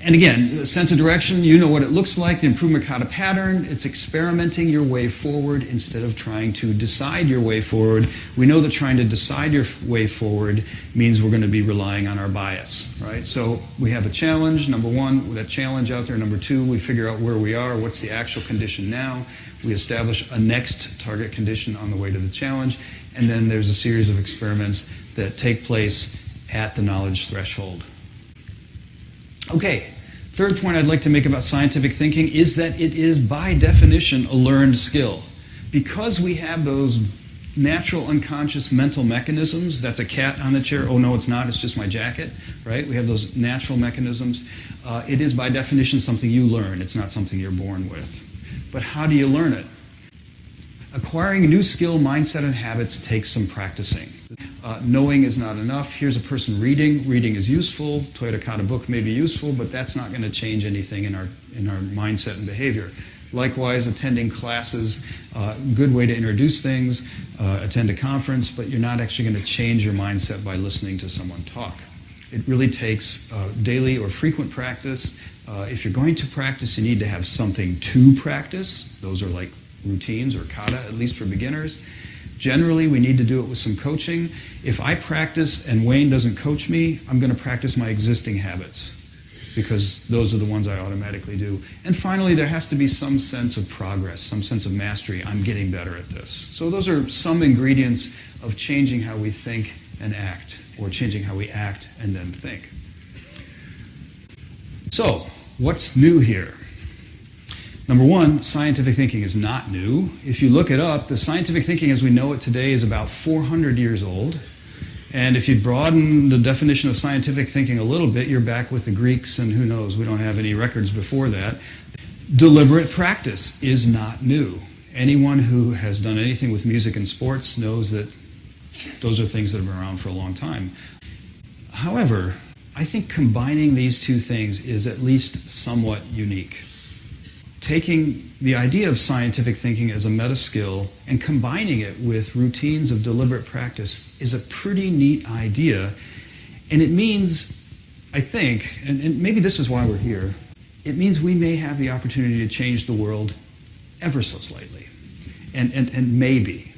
And again, sense of direction, you know what it looks like. The improvement kata pattern, it's experimenting your way forward instead of trying to decide your way forward. We know that trying to decide your way forward means we're going to be relying on our bias, right? So we have a challenge, number one, that challenge out there. Number two, we figure out where we are, what's the actual condition now. We establish a next target condition on the way to the challenge. And then there's a series of experiments that take place at the knowledge threshold. Okay, third point I'd like to make about scientific thinking is that it is, by definition, a learned skill. Because we have those natural unconscious mental mechanisms, that's a cat on the chair, oh no it's not, it's just my jacket, right? We have those natural mechanisms. It is, by definition, something you learn. It's not something you're born with. But how do you learn it? Acquiring a new skill, mindset, and habits takes some practicing. Knowing is not enough. Here's a person reading. Reading is useful. Toyota Kata book may be useful, but that's not going to change anything in our mindset and behavior. Likewise, attending classes, good way to introduce things, attend a conference, but you're not actually going to change your mindset by listening to someone talk. It really takes daily or frequent practice. If you're going to practice, you need to have something to practice. Those are like routines or kata, at least for beginners. Generally, we need to do it with some coaching. If I practice and Wayne doesn't coach me, I'm going to practice my existing habits because those are the ones I automatically do. And finally, there has to be some sense of progress, some sense of mastery. I'm getting better at this. So those are some ingredients of changing how we think and act, or changing how we act and then think. So, what's new here? Number one, scientific thinking is not new. If you look it up, the scientific thinking as we know it today is about 400 years old. And if you broaden the definition of scientific thinking a little bit, you're back with the Greeks, and who knows, we don't have any records before that. Deliberate practice is not new. Anyone who has done anything with music and sports knows that those are things that have been around for a long time. However, I think combining these two things is at least somewhat unique. Taking the idea of scientific thinking as a meta skill and combining it with routines of deliberate practice is a pretty neat idea. And it means, I think, and maybe this is why we're here, it means we may have the opportunity to change the world ever so slightly. And maybe.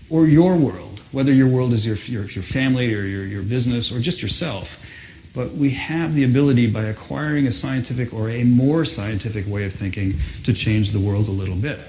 Or your world, whether your world is your family or your business or just yourself. But we have the ability, by acquiring a scientific or a more scientific way of thinking, to change the world a little bit.